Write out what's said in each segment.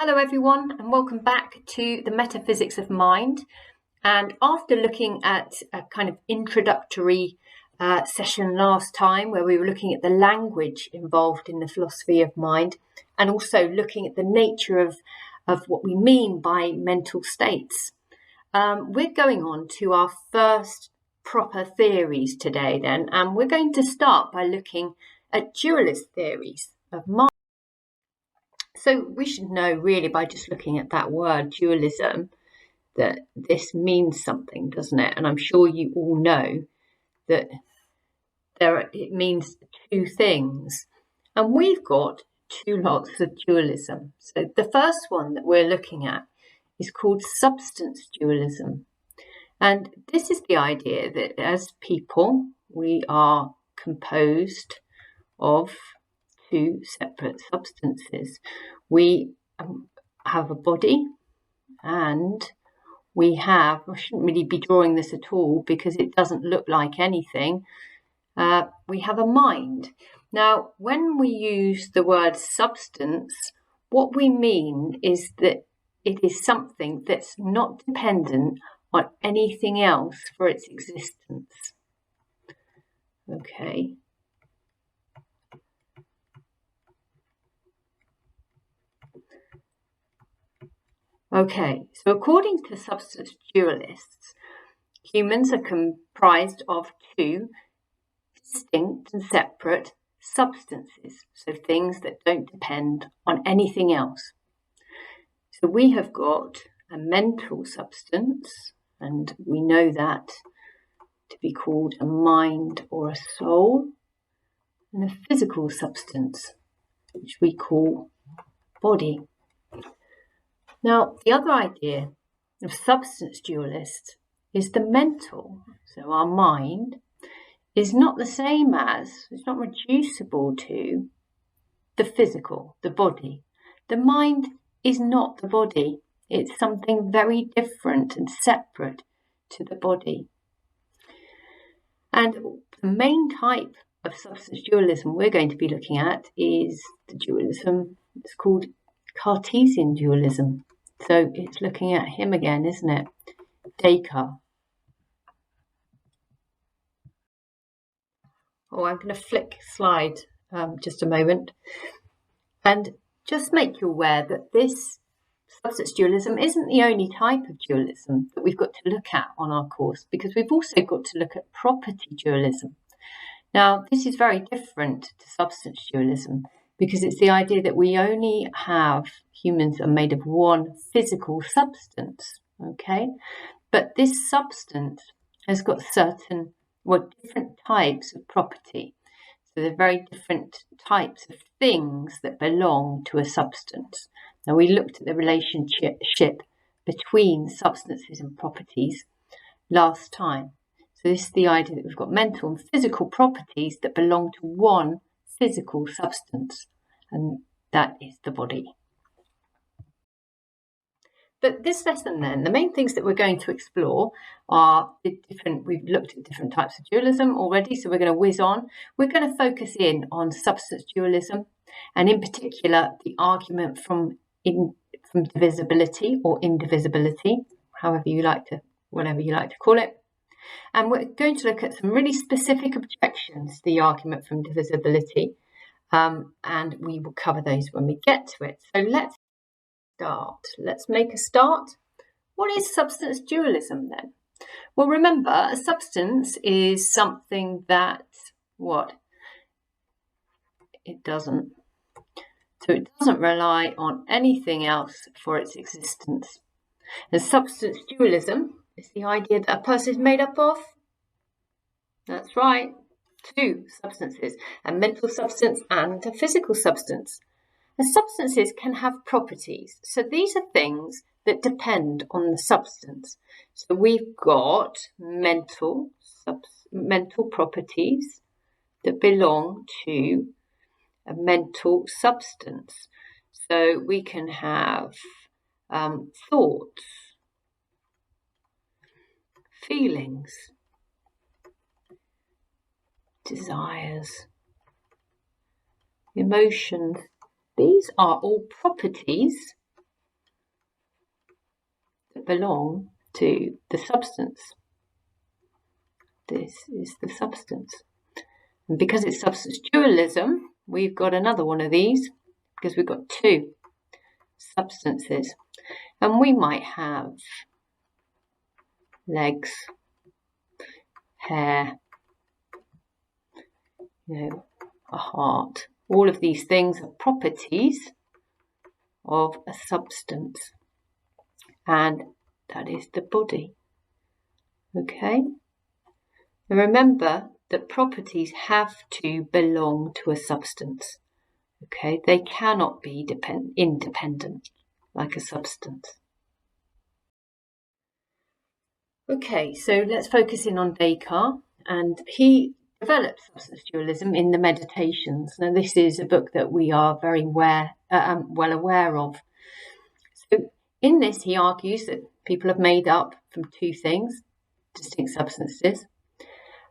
Hello everyone and welcome back to the Metaphysics of Mind. And after looking at a kind of introductory session last time where we were looking at the language involved in the philosophy of mind and also looking at the nature of what we mean by mental states, we're going on to our first proper theories today then, and we're going to start by looking at dualist theories of mind. So we should know really by just looking at that word dualism that this means something, doesn't it? And I'm sure you all know that it means two things. And we've got two lots of dualism. So the first one that we're looking at is called substance dualism. And this is the idea that as people, we are composed of two separate substances. We have a body and we have, I shouldn't really be drawing this at all because it doesn't look like anything. We have a mind. Now, when we use the word substance, what we mean is that it is something that's not dependent on anything else for its existence. Okay. Okay, so according to substance dualists, humans are comprised of two distinct and separate substances, so things that don't depend on anything else. So we have got a mental substance, and we know that to be called a mind or a soul, and a physical substance, which we call body. Now, the other idea of substance dualists is the mental, so our mind, is not the same as, it's not reducible to the physical, the body. The mind is not the body. It's something very different and separate to the body. And the main type of substance dualism we're going to be looking at is the dualism, it's called Cartesian dualism. So it's looking at him again, isn't it? Descartes. Oh, I'm going to flick slide just a moment and just make you aware that this substance dualism isn't the only type of dualism that we've got to look at on our course, because we've also got to look at property dualism. Now, this is very different to substance dualism because it's the idea that we only have, humans are made of one physical substance, okay? But this substance has got certain, different types of property. So they're very different types of things that belong to a substance. Now, we looked at the relationship between substances and properties last time. So this is the idea that we've got mental and physical properties that belong to one physical substance, and that is the body. But this lesson then, the main things that we're going to explore are we've looked at different types of dualism already, so we're going to whiz on. We're going to focus in on substance dualism, and in particular, the argument from divisibility or indivisibility, whatever you like to call it. And we're going to look at some really specific objections to the argument from divisibility, and we will cover those when we get to it. So let's start. Let's make a start. What is substance dualism then? Well, remember, a substance is something that, it doesn't. So it doesn't rely on anything else for its existence. And substance dualism is the idea that a person is made up of, that's right, two substances, a mental substance and a physical substance. And substances can have properties. So these are things that depend on the substance. So we've got mental properties that belong to a mental substance. So we can have thoughts, feelings, desires, emotions. These are all properties that belong to the substance. This is the substance. And because it's substance dualism, we've got another one of these, because we've got two substances. And we might have legs, hair, a heart. All of these things are properties of a substance. And that is the body. Okay? And remember that properties have to belong to a substance. Okay? They cannot be independent like a substance. Okay, so let's focus in on Descartes. And he developed substance dualism in the Meditations. Now, this is a book that we are very well aware of. So in this, he argues that people have made up from two things, distinct substances.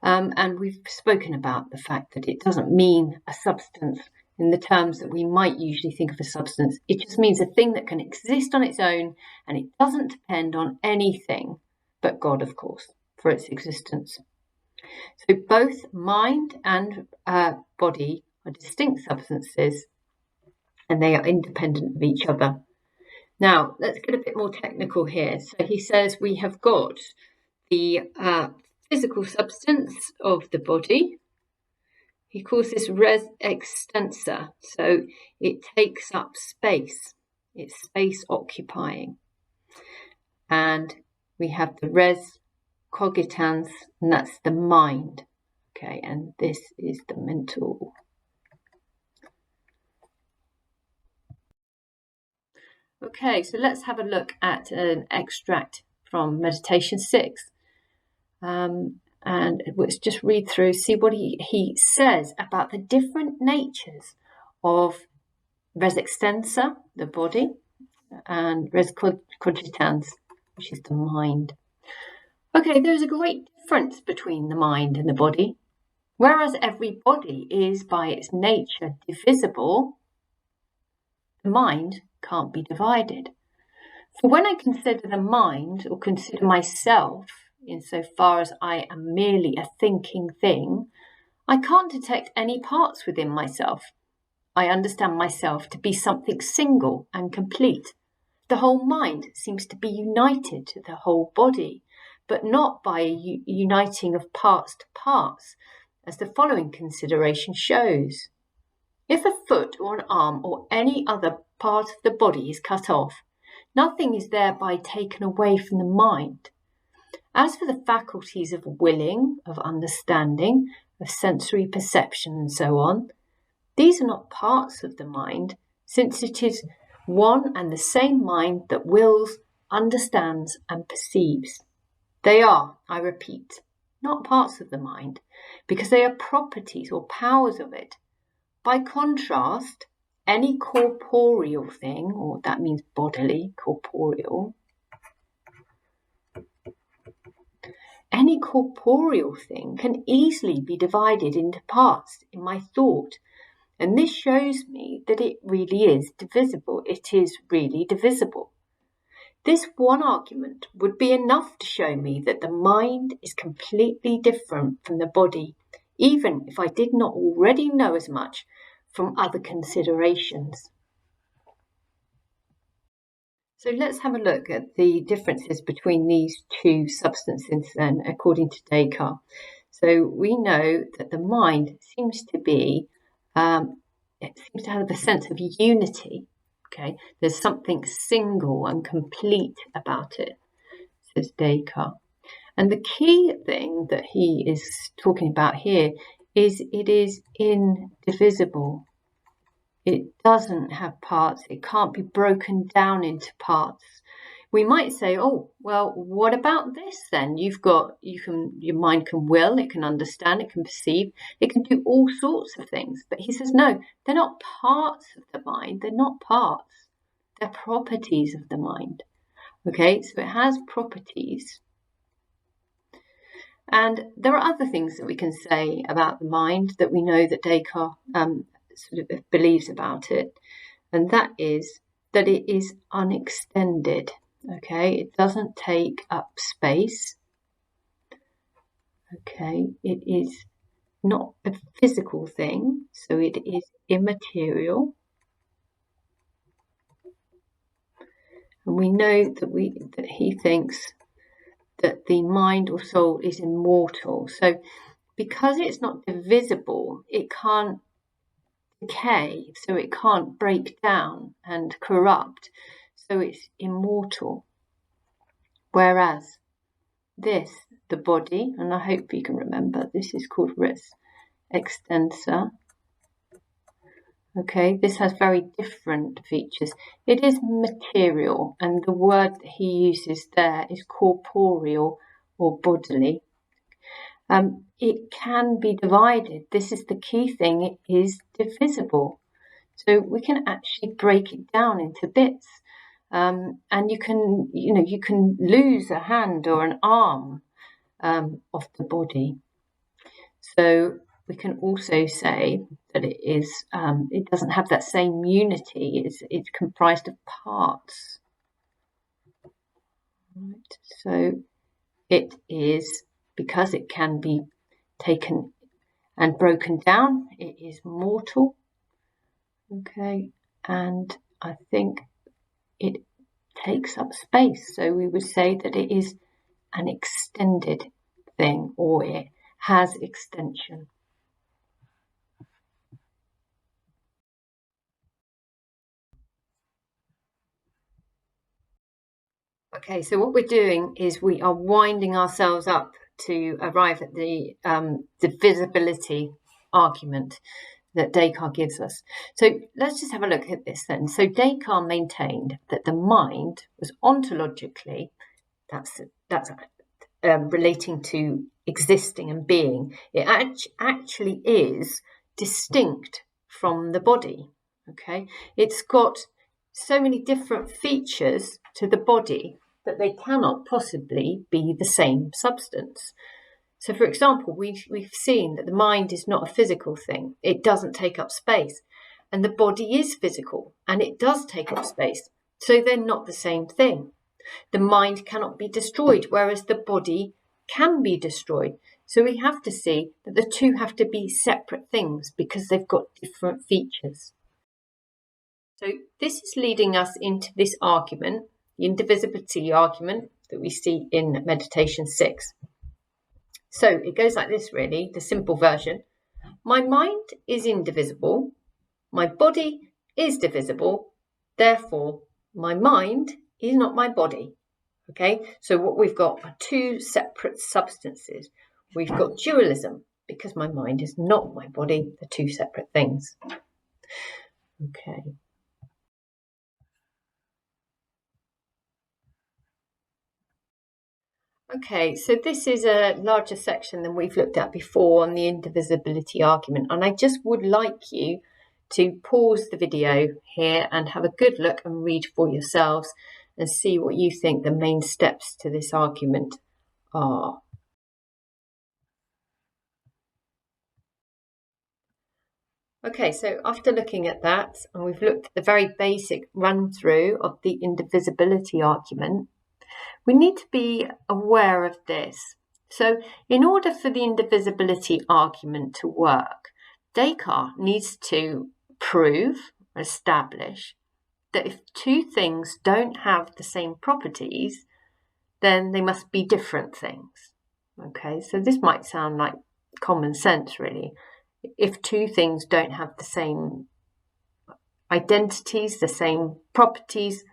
And we've spoken about the fact that it doesn't mean a substance in the terms that we might usually think of a substance. It just means a thing that can exist on its own, and it doesn't depend on anything but God, of course, for its existence. So both mind and body are distinct substances, and they are independent of each other. Now, let's get a bit more technical here. So he says we have got the physical substance of the body. He calls this res extensa, so it takes up space. It's space occupying. And we have the res cogitans, and that's the mind. Okay, and this is the mental. Okay, so let's have a look at an extract from Meditation 6. And let's just read through, see what he says about the different natures of res extensa, the body, and res cogitans, which is the mind. Okay, there's a great difference between the mind and the body. Whereas every body is by its nature divisible, the mind can't be divided. For when I consider the mind, or consider myself, insofar as I am merely a thinking thing, I can't detect any parts within myself. I understand myself to be something single and complete. The whole mind seems to be united to the whole body, but not by a uniting of parts to parts, as the following consideration shows. If a foot or an arm or any other part of the body is cut off, nothing is thereby taken away from the mind. As for the faculties of willing, of understanding, of sensory perception, and so on, these are not parts of the mind, since it is one and the same mind that wills, understands, and perceives. They are, I repeat, not parts of the mind, because they are properties or powers of it. By contrast, any corporeal thing, or that means bodily, corporeal, any corporeal thing can easily be divided into parts in my thought, and this shows me that it really is divisible. It is really divisible. This one argument would be enough to show me that the mind is completely different from the body, even if I did not already know as much from other considerations. So let's have a look at the differences between these two substances then, according to Descartes. So we know that the mind seems to be, it seems to have a sense of unity. Okay, there's something single and complete about it, says Descartes. And the key thing that he is talking about here is it is indivisible. It doesn't have parts. It can't be broken down into parts. We might say, oh, well, what about this then? Your mind can will, it can understand, it can perceive, it can do all sorts of things. But he says, no, they're not parts of the mind. They're not parts. They're properties of the mind. Okay, so it has properties. And there are other things that we can say about the mind that we know that Descartes sort of believes about it, and that is that it is unextended. Okay, it doesn't take up space. Okay, it is not a physical thing, so it is immaterial. And we know that he thinks that the mind or soul is immortal. So because it's not divisible, it can't decay, so it can't break down and corrupt, so it's immortal. Whereas this, the body, and I hope you can remember, this is called res extensa. Okay, this has very different features. It is material, and the word that he uses there is corporeal or bodily. It can be divided. This is the key thing. It is divisible. So we can actually break it down into bits. And you can lose a hand or an arm of the body. So we can also say that it doesn't have that same unity. It's comprised of parts. Right. So it is, because it can be taken and broken down, it is mortal. Okay, and I think it takes up space. So we would say that it is an extended thing, or it has extension. Okay, so what we're doing is we are winding ourselves up to arrive at the divisibility argument that Descartes gives us. So let's just have a look at this then. So Descartes maintained that the mind was ontologically, that's relating to existing and being, it actually is distinct from the body. Okay, it's got so many different features to the body that they cannot possibly be the same substance. So, for example, we've seen that the mind is not a physical thing. It doesn't take up space. And the body is physical, and it does take up space. So they're not the same thing. The mind cannot be destroyed, whereas the body can be destroyed. So we have to see that the two have to be separate things because they've got different features. So this is leading us into this argument, the indivisibility argument that we see in Meditation 6. So it goes like this, really, the simple version. My mind is indivisible. My body is divisible. Therefore, my mind is not my body. Okay, so what we've got are two separate substances. We've got dualism, because my mind is not my body. They're two separate things. Okay. Okay, so this is a larger section than we've looked at before on the indivisibility argument, and I just would like you to pause the video here and have a good look and read for yourselves and see what you think the main steps to this argument are. Okay, so after looking at that, and we've looked at the very basic run through of the indivisibility argument, we need to be aware of this. So in order for the indivisibility argument to work, Descartes needs to prove, establish, that if two things don't have the same properties, then they must be different things. Okay, so this might sound like common sense, really. If two things don't have the same identities, the same properties,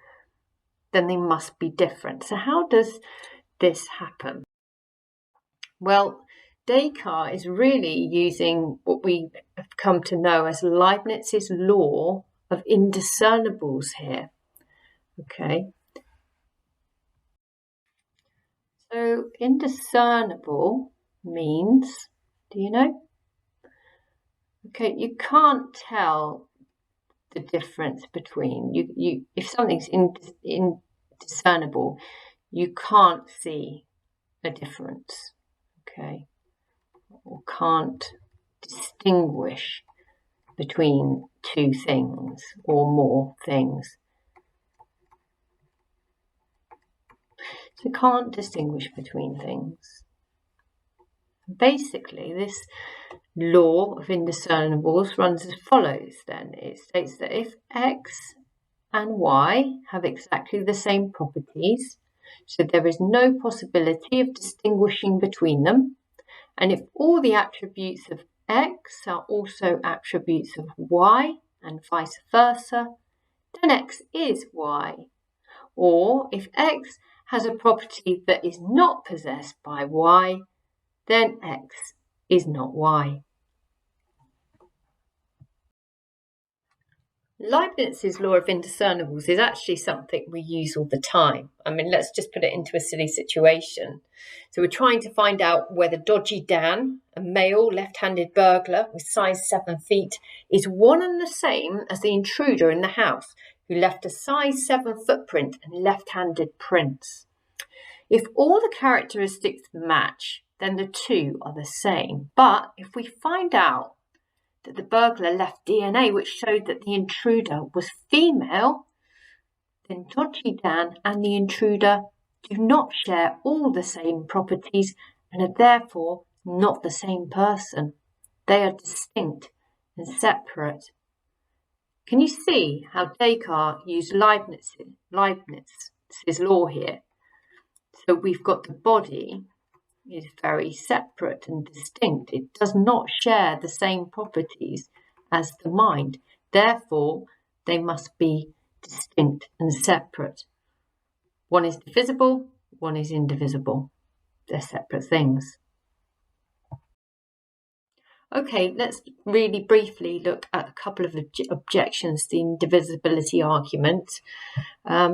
then they must be different. So how does this happen? Well, Descartes is really using what we have come to know as Leibniz's Law of Indiscernibles here. Okay. So indiscernible means, do you know? Okay, you can't tell the difference between you if something's indiscernible, you can't see a difference. Okay, or can't distinguish between two things or more things. So can't distinguish between things. Basically, this law of indiscernibles runs as follows then. It states that if X and Y have exactly the same properties, so there is no possibility of distinguishing between them, and if all the attributes of X are also attributes of Y and vice versa, then X is Y. Or if X has a property that is not possessed by Y, then X is not Y. Leibniz's Law of Indiscernibles is actually something we use all the time. I mean, let's just put it into a silly situation. So we're trying to find out whether Dodgy Dan, a male left-handed burglar with size 7 feet, is one and the same as the intruder in the house who left a size 7 footprint and left-handed prints. If all the characteristics match, then the two are the same. But if we find out that the burglar left DNA which showed that the intruder was female, then Dodgy Dan and the intruder do not share all the same properties and are therefore not the same person. They are distinct and separate. Can you see how Descartes used Leibniz's law here? So we've got the body is very separate and distinct. It does not share the same properties as the mind. Therefore, they must be distinct and separate. One is divisible, one is indivisible. They're separate things. Okay, let's really briefly look at a couple of objections to the indivisibility argument.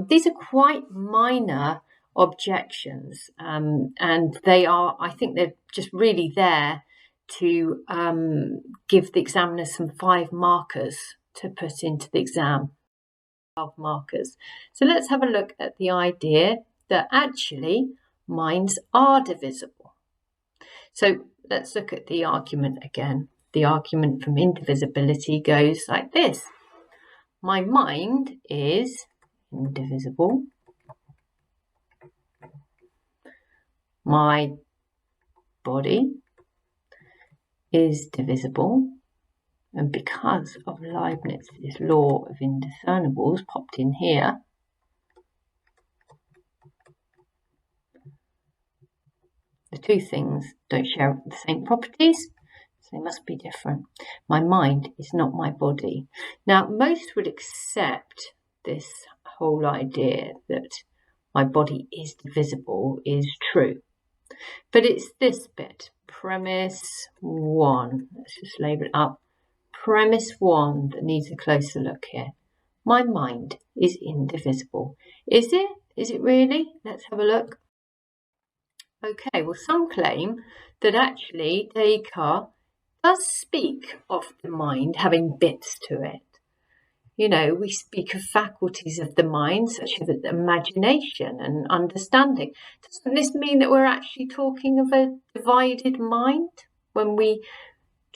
These are quite minor objections, and they are, I think they're just really there to give the examiner some 5 markers to put into the exam. 12 markers. So let's have a look at the idea that actually minds are divisible. So let's look at the argument again. The argument from indivisibility goes like this. My mind is indivisible. My body is divisible, and because of Leibniz's law of indiscernibles popped in here, the two things don't share the same properties, so they must be different. My mind is not my body. Now, most would accept this whole idea that my body is divisible is true. But it's this bit, premise 1. Let's just label it up. Premise 1 that needs a closer look here. My mind is indivisible. Is it? Is it really? Let's have a look. Okay, well, some claim that actually Descartes does speak of the mind having bits to it. You know, we speak of faculties of the mind, such as imagination and understanding. Doesn't this mean that we're actually talking of a divided mind when we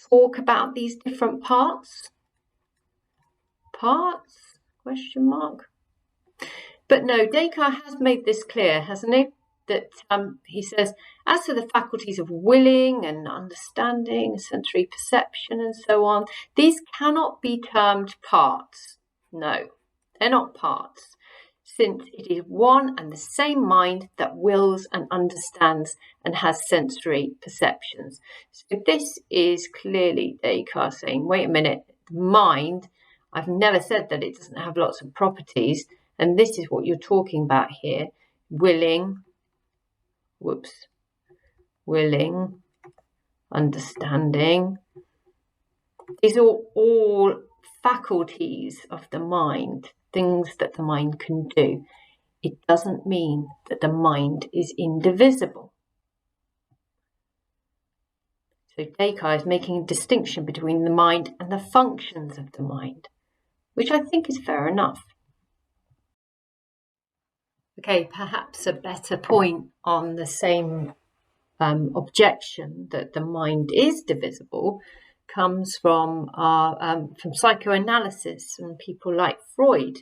talk about these different parts? Parts? Question mark. But no, Descartes has made this clear, hasn't he? That he says, as to the faculties of willing and understanding, sensory perception and so on, these cannot be termed parts. No, they're not parts, since it is one and the same mind that wills and understands and has sensory perceptions. So this is clearly Descartes saying, wait a minute, the mind, I've never said that it doesn't have lots of properties, and this is what you're talking about here, willing, understanding. These are all faculties of the mind, things that the mind can do. It doesn't mean that the mind is indivisible. So Descartes is making a distinction between the mind and the functions of the mind, which I think is fair enough. Okay, perhaps a better point on the same objection that the mind is divisible comes from psychoanalysis and people like Freud,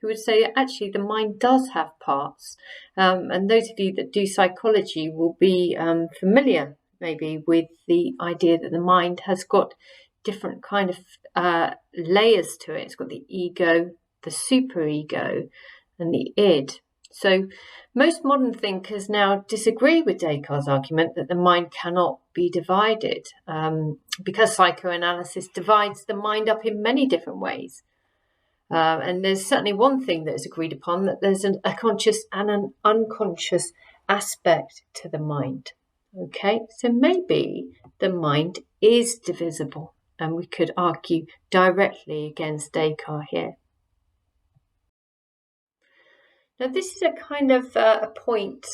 who would say that actually the mind does have parts. And those of you that do psychology will be familiar maybe with the idea that the mind has got different kind of layers to it. It's got the ego, the superego, and the id. So most modern thinkers now disagree with Descartes' argument that the mind cannot be divided, because psychoanalysis divides the mind up in many different ways. And there's certainly one thing that is agreed upon, that there's a conscious and an unconscious aspect to the mind. Okay, so maybe the mind is divisible, and we could argue directly against Descartes here. Now, this is a kind of a point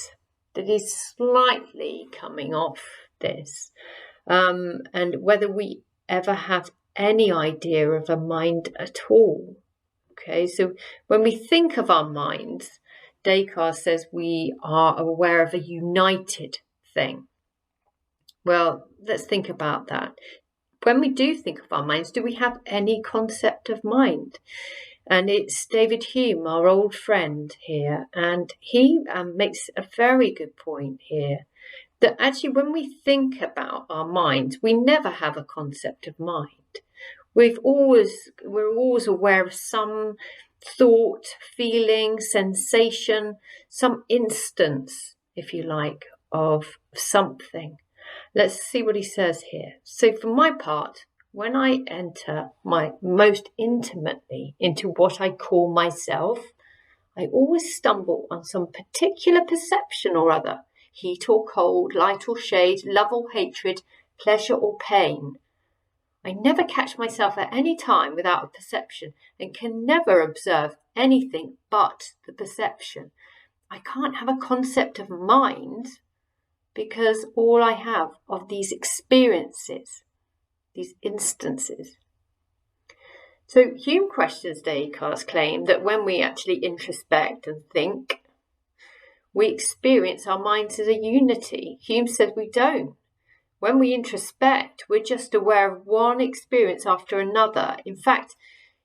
that is slightly coming off this, and whether we ever have any idea of a mind at all. Okay, so when we think of our minds, Descartes says we are aware of a united thing. Well, let's think about that. When we do think of our minds, do we have any concept of mind? And it's David Hume, our old friend here, and he makes a very good point here, that actually when we think about our minds, we never have a concept of mind. We're always aware of some thought, feeling, sensation, some instance, if you like, of something. Let's see what he says here. So for my part, when I enter most intimately into what I call myself, I always stumble on some particular perception or other, heat or cold, light or shade, love or hatred, pleasure or pain. I never catch myself at any time without a perception, and can never observe anything but the perception. I can't have a concept of mind, because all I have of these experiences, these instances. So Hume questions Descartes' claim that when we actually introspect and think, we experience our minds as a unity. Hume says we don't. When we introspect, we're just aware of one experience after another. In fact,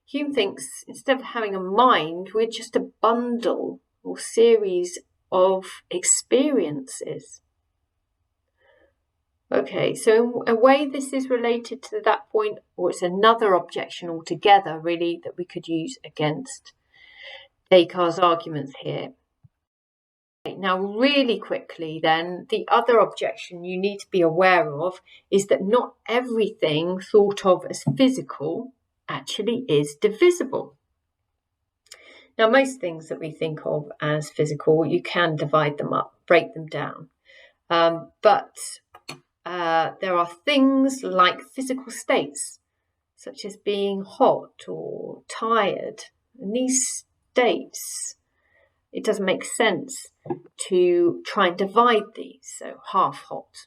Hume thinks instead of having a mind, we're just a bundle or series of experiences. Okay, so in a way this is related to that point, or it's another objection altogether, really, that we could use against Descartes' arguments here. Now, really quickly then, the other objection you need to be aware of is that not everything thought of as physical actually is divisible. Now, most things that we think of as physical, you can divide them up, break them down. But there are things like physical states, such as being hot or tired. And these states, it doesn't make sense to try and divide these. So half hot,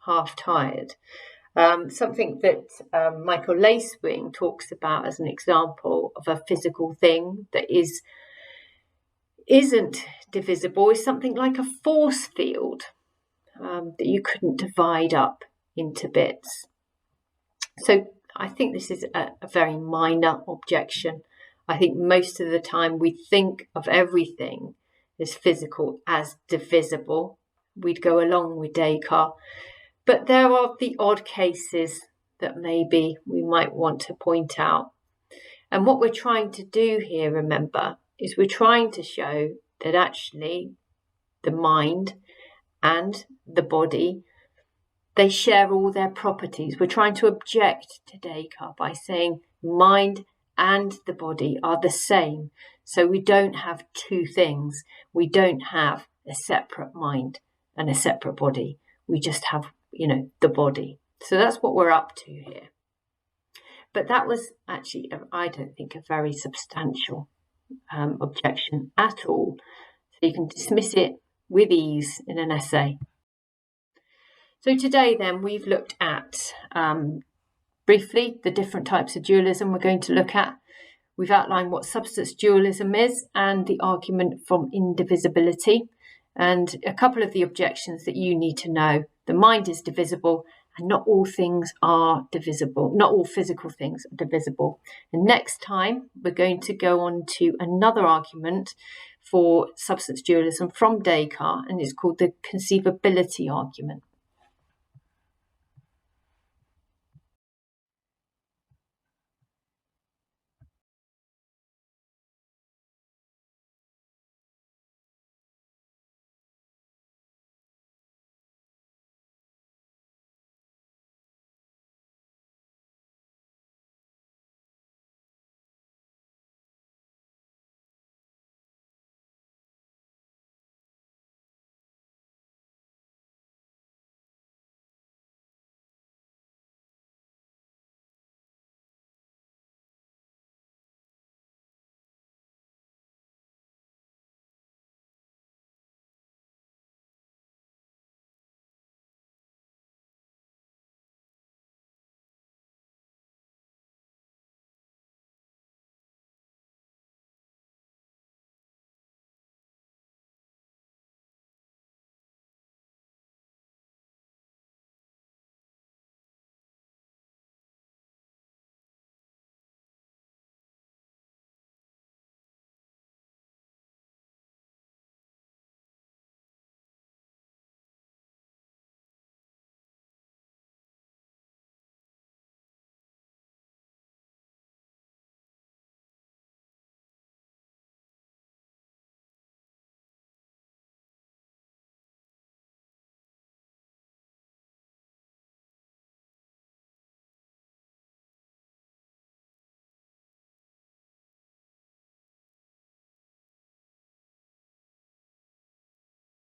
half tired. Something that Michael Lacewing talks about as an example of a physical thing that isn't divisible is something like a force field that you couldn't divide up into bits. So I think this is a very minor objection. I think most of the time we think of everything as physical as divisible. We'd go along with Descartes. But there are the odd cases that maybe we might want to point out. And what we're trying to do here, remember, is we're trying to show that actually the mind and the body, they share all their properties. We're trying to object to Descartes by saying mind and the body are the same. So we don't have two things. We don't have a separate mind and a separate body. We just have, the body. So that's what we're up to here. But that was actually, I don't think, a very substantial objection at all. So you can dismiss it with ease in an essay. So today then we've looked at briefly the different types of dualism we're going to look at. We've outlined what substance dualism is and the argument from indivisibility, and a couple of the objections that you need to know. The mind is divisible and not all things are divisible. Not all physical things are divisible. And next time, we're going to go on to another argument for substance dualism from Descartes, and it's called the conceivability argument.